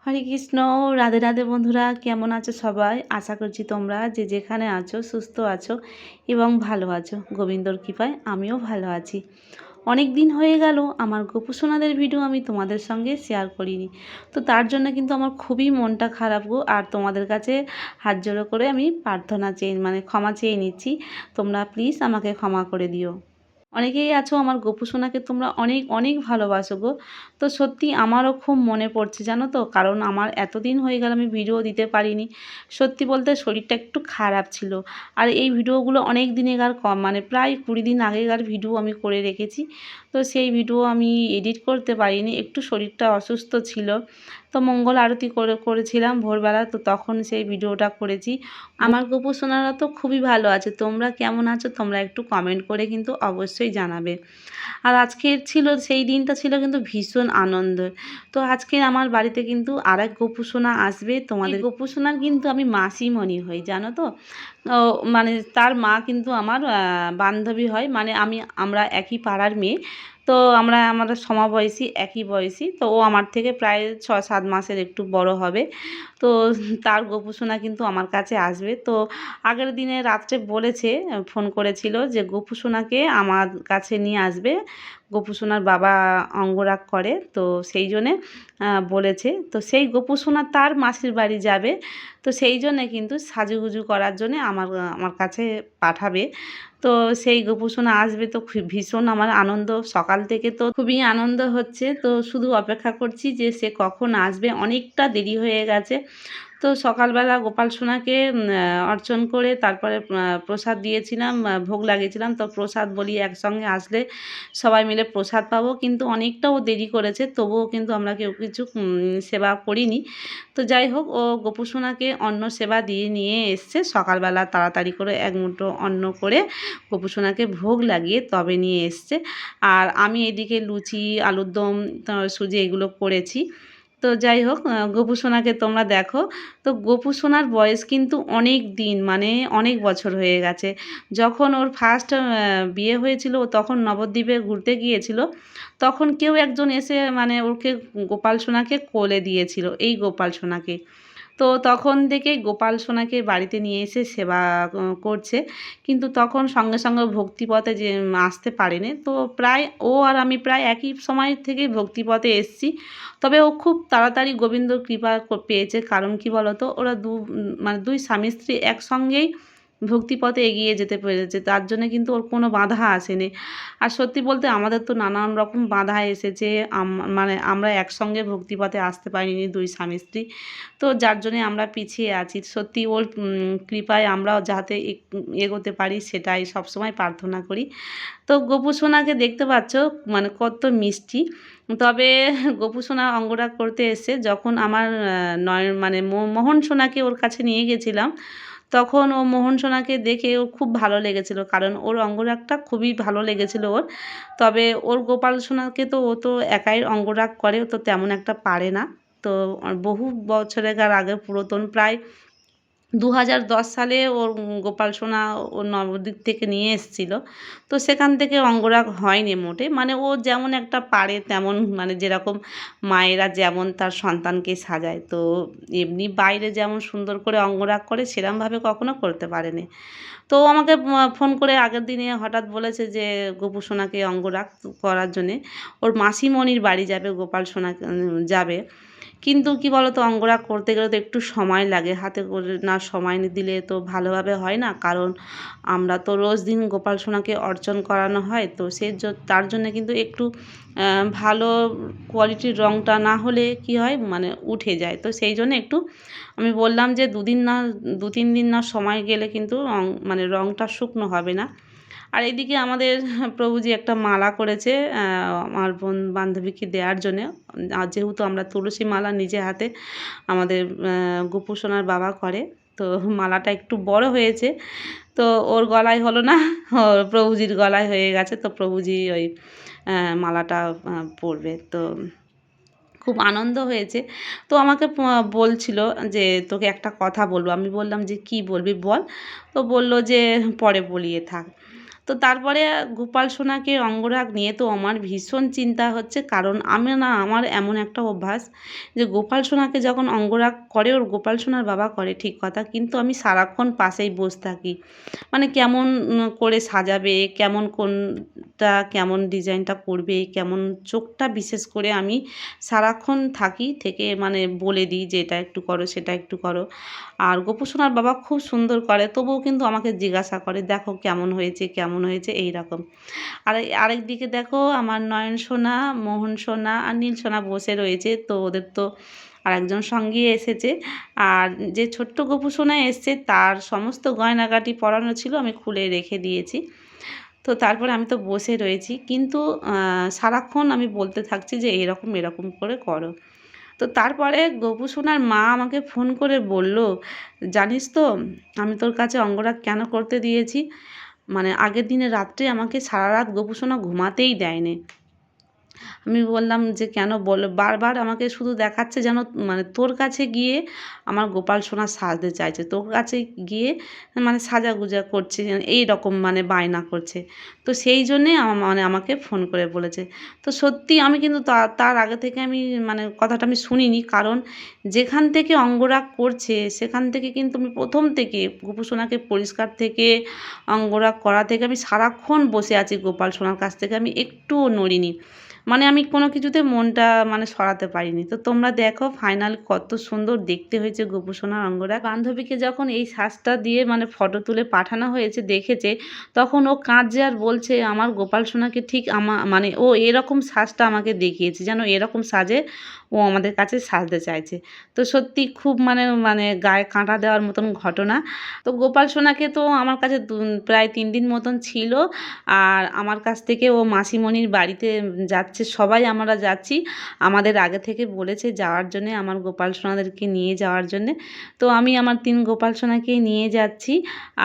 হরে কৃষ্ণ। রাধে রাধে বন্ধুরা, কেমন আছো সবাই? আশা করছি তোমরা যে যেখানে আছো সুস্থ আছো এবং ভালো আছো। গোবিন্দর কৃপায় আমিও ভালো আছি। অনেক দিন হয়ে গেল আমার গোপুসোনাদের ভিডিও আমি তোমাদের সঙ্গে শেয়ার করিনি, তো তার জন্য কিন্তু আমার খুবই মনটা খারাপ গো। আর তোমাদের কাছে হাত জোড়ো করে আমি প্রার্থনা চেয়ে ক্ষমা চেয়ে নিচ্ছি। তোমরা প্লিজ আমাকে ক্ষমা করে দিও। অনেকেই আছো আমার গোপুসোনাকে তোমরা অনেক অনেক ভালোবাসো গো। তো সত্যি আমারও খুব মনে পড়ছে জানো তো, কারণ আমার এতদিন হয়ে গেল আমি ভিডিও দিতে পারিনি। সত্যি বলতে শরীরটা একটু খারাপ ছিল। আর এই ভিডিওগুলো অনেক দিনেকার প্রায় 20 দিন আগেকার ভিডিও আমি করে রেখেছি। তো সেই ভিডিও আমি এডিট করতে পারিনি, একটু শরীরটা অসুস্থ ছিল। তো মঙ্গল আরতি করেছিলাম ভোরবেলা, তো তখন সেই ভিডিওটা করেছি। আমার গোপুসোনারা তো খুবই ভালো আছে। তোমরা কেমন আছো তোমরা একটু কমেন্ট করে কিন্তু অবশ্যই জানাবে। আর আজকের সেই দিনটা ছিল কিন্তু ভীষণ আনন্দের। তো আজকে আমার বাড়িতে কিন্তু আরেক গোপুসোনা আসবে। তোমাদের গোপুসোনার কিন্তু আমি মাসিমণি হই জানো তো। ও তার মা কিন্তু আমার বান্ধবী হয়, আমরা একই পাড়ার মেয়ে। তো আমাদের সমবয়সী, একই বয়সী। তো ও আমার থেকে প্রায় 6-7 মাসের একটু বড় হবে। তো তার গোপুসোনা কিন্তু আমার কাছে আসবে। তো আগের দিনে রাত্রে বলেছে, ফোন করেছিল যে গোপুসোনাকে আমার কাছে নিয়ে আসবে। গোপুসোনার বাবা অঙ্গরাগ করে, তো সেই জন্যে বলেছে। তো সেই গোপুসোনা তার মাসির বাড়ি যাবে। তো সেই জন্যে কিন্তু সাজুগুজু করার জন্যে আমার কাছে পাঠাবে। তো সেই গোপুসোনা আসবে, তো ভীষণ আমার আনন্দ। সকাল থেকে তো খুবই আনন্দ হচ্ছে। তো শুধু অপেক্ষা করছি যে সে কখন আসবে। অনেকটা দেরি হয়ে গেছে। তো সকালবেলা গোপাল সোনাকে অর্চন করে তারপরে প্রসাদ দিয়েছিলাম, ভোগ লাগিয়েছিলাম। তো প্রসাদ বলি একসঙ্গে আসলে সবাই মিলে প্রসাদ পাবো, কিন্তু অনেকটাও দেরি করেছে, তবুও কিন্তু আমরা কেউ কিছু সেবা করিনি। তো যাই হোক, ও গোপু সোনাকে অন্ন সেবা দিয়ে নিয়ে এসছে সকালবেলা, তাড়াতাড়ি করে এক মুঠো অন্ন করে গোপু সোনাকে ভোগ লাগিয়ে তবে নিয়ে এসছে। আর আমি এদিকে লুচি, আলুর দম, সুজি এগুলো করেছি। তো যাই হোক, গোপু সোনাকে তোমরা দেখো। তো গোপু সোনার বয়স কিন্তু অনেক দিন, অনেক বছর হয়ে গেছে। যখন ওর ফার্স্ট বিয়ে হয়েছিল, ও তখন নবদ্বীপে ঘুরতে গিয়েছিল। তখন কেউ একজন এসে ওকে গোপাল সোনাকে কোলে দিয়েছিল, এই গোপাল সোনাকে। তো তখন থেকেই গোপাল সোনাকে বাড়িতে নিয়ে এসে সেবা করছে। কিন্তু তখন সঙ্গে সঙ্গে ভক্তিপথে যে আসতে পারেনি। তো প্রায় ও আর আমি প্রায় একই সময় থেকেই ভক্তিপথে এসেছি। তবে ও খুব তাড়াতাড়ি গোবিন্দর কৃপা পেয়েছে। কারণ কি বলতো, ওরা দুই স্বামী স্ত্রী একসঙ্গেই ভক্তিপথে এগিয়ে যেতে পেরেছে। তার জন্য কিন্তু ওর কোনো বাধা আসেনি। আর সত্যি বলতে আমাদের তো নানান রকম বাধা এসেছে। আমরা একসঙ্গে ভক্তিপথে আসতে পারিনি দুই স্বামী স্ত্রী। তো যার জন্যে আমরা পিছিয়ে আছি। সত্যি ওর কৃপায় আমরাও যাতে এগোতে পারি, সেটাই সবসময় প্রার্থনা করি। তো গোপু সোনাকে দেখতে পাচ্ছ, কত মিষ্টি। তবে গোপু সোনা অঙ্গরাগ করতে এসে যখন আমার মোহন সোনাকে ওর কাছে নিয়ে গেছিলাম, তখন ও মোহন সোনাকে দেখে ওর খুব ভালো লেগেছিল, কারণ ওর অঙ্গরাগটা খুবই ভালো লেগেছিল ওর। তবে ওর গোপাল সোনাকে তো ও তো একাই অঙ্গরাগ করে, ও তো তেমন একটা পারে না। তো বহু বছরের আগে, পুরাতন প্রায় 2010 সালে ওর গোপাল সোনা ওর নবদ্বীপ থেকে নিয়ে এসেছিল। তো সেখান থেকে অঙ্গরাগ হয়নি মোটে। ও যেমন একটা পারে তেমন, যেরকম মায়েরা যেমন তার সন্তানকে সাজায়, তো এমনি বাইরে যেমন সুন্দর করে অঙ্গরাগ করে সেরমভাবে কখনো করতে পারেনি। তো ও আমাকে ফোন করে আগের দিনে হঠাৎ বলেছে যে গোপু সোনাকে অঙ্গরাগ করার জন্যে ওর মাসিমণির বাড়ি যাবে, গোপাল সোনা যাবে। কিন্তু কি বলতো, অঙ্গরাগ করতে গেলে তো একটু সময় লাগে। হাতে করে না সময় দিলে তো ভালোভাবে হয় না। কারণ আমরা তো রোজ দিন গোপাল সোনাকে অর্চন করানো হয়, তো তার জন্য কিন্তু একটু ভালো কোয়ালিটির রঙটা না হলে কি হয়, উঠে যায়। তো সেই জন্য একটু আমি বললাম যে 2-3 দিন না সময় গেলে কিন্তু রঙটা শুকনো হবে না। আর এদিকে আমাদের প্রভুজি একটা মালা করেছে আমার বান্ধবীকে দেওয়ার জন্যে। আর যেহেতু আমরা তুলসী মালা নিজে হাতে আমাদের গোপু সোনার বাবা করে, তো মালাটা একটু বড় হয়েছে। তো ওর গলায় হলো না, ওর প্রভুজির গলায় হয়ে গেছে। তো প্রভুজি ওই মালাটা পরবে। তো খুব আনন্দ হয়েছে। তো আমাকে বলছিল যে তোকে একটা কথা বলবো। আমি বললাম যে কী বলবি বল। তো বলল যে পরে বলিয়ে থাক। তো তারপরে গোপাল সোনাকে অঙ্গরাগ নিয়ে তো আমার ভীষণ চিন্তা হচ্ছে, কারণ আমার এমন একটা অভ্যাস যে গোপাল সোনাকে যখন অঙ্গরাগ করে ওর গোপাল সোনার বাবা করে ঠিক কথা, কিন্তু আমি সারাক্ষণ পাশেই বসে থাকি। মানে কেমন করে সাজাবে, কোনটা কেমন ডিজাইনটা করবে, কেমন চোখটা বিশেষ করে আমি সারাক্ষণ থেকে মানে বলে দিই যে এটা একটু করো, সেটা একটু করো। আর গোপু সোনার বাবা খুব সুন্দর করে, তবুও কিন্তু আমাকে জিজ্ঞাসা করে, দেখো কেমন হয়েছে, কেমন হয়েছে, এই রকম। আর আরেক দিকে দেখো আমার নয়ন সোনা, মোহন সোনা আর নীল সোনা বসে রয়েছে। তো ওদের তো আরেকজন সঙ্গী এসেছে। আর যে ছোট্ট গোপু সোনা এসছে তার সমস্ত গয়নাগাটি পরানো ছিল, আমি খুলে রেখে দিয়েছি। তো তারপরে আমি তো বসে রয়েছি, কিন্তু সারাক্ষণ আমি বলতে থাকছি যে এরকম এরকম করে করো। তো তারপরে গোপু সোনার মা আমাকে ফোন করে বলল, জানিস তো আমি তোর কাছে অঙ্গরাগ কেন করতে দিয়েছি? মানে আগের দিনে রাত্রে আমাকে সারা রাত গোপু সোনা ঘুমাতেই দেয়নি। আমি বললাম যে কেন বলো, বারবার আমাকে শুধু দেখাচ্ছে যেন মানে তোর কাছে গিয়ে আমার গোপাল সোনা সাজতে চাইছে, তোর কাছে গিয়ে মানে সাজাগুজা করছে, এই রকম মানে বায়না করছে। তো সেই জন্যে মানে আমাকে ফোন করে বলেছে। তো সত্যি আমি কিন্তু তার আগে থেকে আমি মানে কথাটা আমি শুনিনি, কারণ যেখান থেকে অঙ্গরাগ করছে সেখান থেকে কিন্তু আমি প্রথম থেকে গোপু সোনাকে পরিষ্কার থেকে অঙ্গরাগ করা থেকে আমি সারাক্ষণ বসে আছি গোপাল সোনার কাছ থেকে, আমি একটুও নড়িনি। মানে আমি কোনো কিছুতে মনটা মানে সরাতে পারিনি। তো তোমরা দেখো ফাইনাল কত সুন্দর দেখতে হয়েছে গোপু সোনার অঙ্গরাগ। বান্ধবীকে যখন এই সাজটা দিয়ে মানে ফটো তুলে পাঠানো হয়েছে দেখেছে, তখন ও কাঁদছে আর বলছে আমার গোপাল সোনাকে ঠিক মানে ও এরকম সাজটা আমাকে দেখিয়েছে, যেন এরকম সাজে ও আমাদের কাছে সাজতে চাইছে। তো সত্যি খুব মানে মানে গায়ে কাঁটা দেওয়ার মতন ঘটনা। তো গোপাল সোনাকে তো আমার কাছে প্রায় 3 দিন মতন ছিল। আর আমার কাছ থেকে ও মাসিমণির বাড়িতে যাচ্ছে, সবাই আমরা যাচ্ছি। আমাদের আগে থেকে বলেছে যাওয়ার জন্যে, আমার গোপাল সোনাদেরকে নিয়ে যাওয়ার জন্যে। তো আমি আমার 3 গোপাল সোনাকেই নিয়ে যাচ্ছি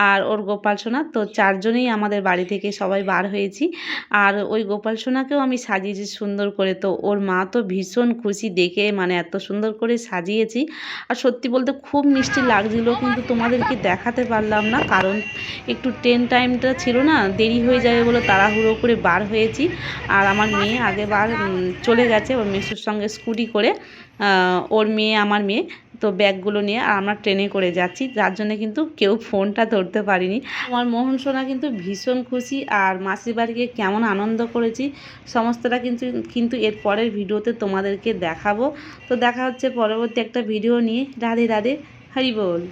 আর ওর গোপাল সোনা, তো 4 জনেই আমাদের বাড়ি থেকে সবাই বার হয়েছি। আর ওই গোপাল সোনাকেও আমি সাজিয়েছি সুন্দর করে। তো ওর মা তো ভীষণ খুশি দেখে, মানে এত সুন্দর করে সাজিয়েছি। আর সত্যি বলতে খুব মিষ্টি লাগছিল, কিন্তু তোমাদেরকে দেখাতে পারলাম না, কারণ একটু ট্রেন টাইমটা ছিল না, দেরি হয়ে যাবে বলে তাড়াহুড়ো করে বার হয়েছি। আর আমার মেয়ে আগেবার চলে গেছে ওর মেসোর সঙ্গে স্কুটি করে, ওর মেয়ে আমার মেয়ে, তো ব্যাগগুলো নিয়ে আর আমরা ট্রেনে করে যাচ্ছি, যার জন্য কিন্তু কেউ ফোনটা ধরতে পারিনি। আমার মোহন সোনা কিন্তু ভীষণ খুশি, আর মাসির বাড়ি গিয়ে কেমন আনন্দ করেছি সমস্তটা কিন্তু এর পরের ভিডিওতে তোমাদেরকে দেখাবো। তো দেখা হচ্ছে পরবর্তী একটা ভিডিও নিয়ে। রাধে রাধে, হরি বল।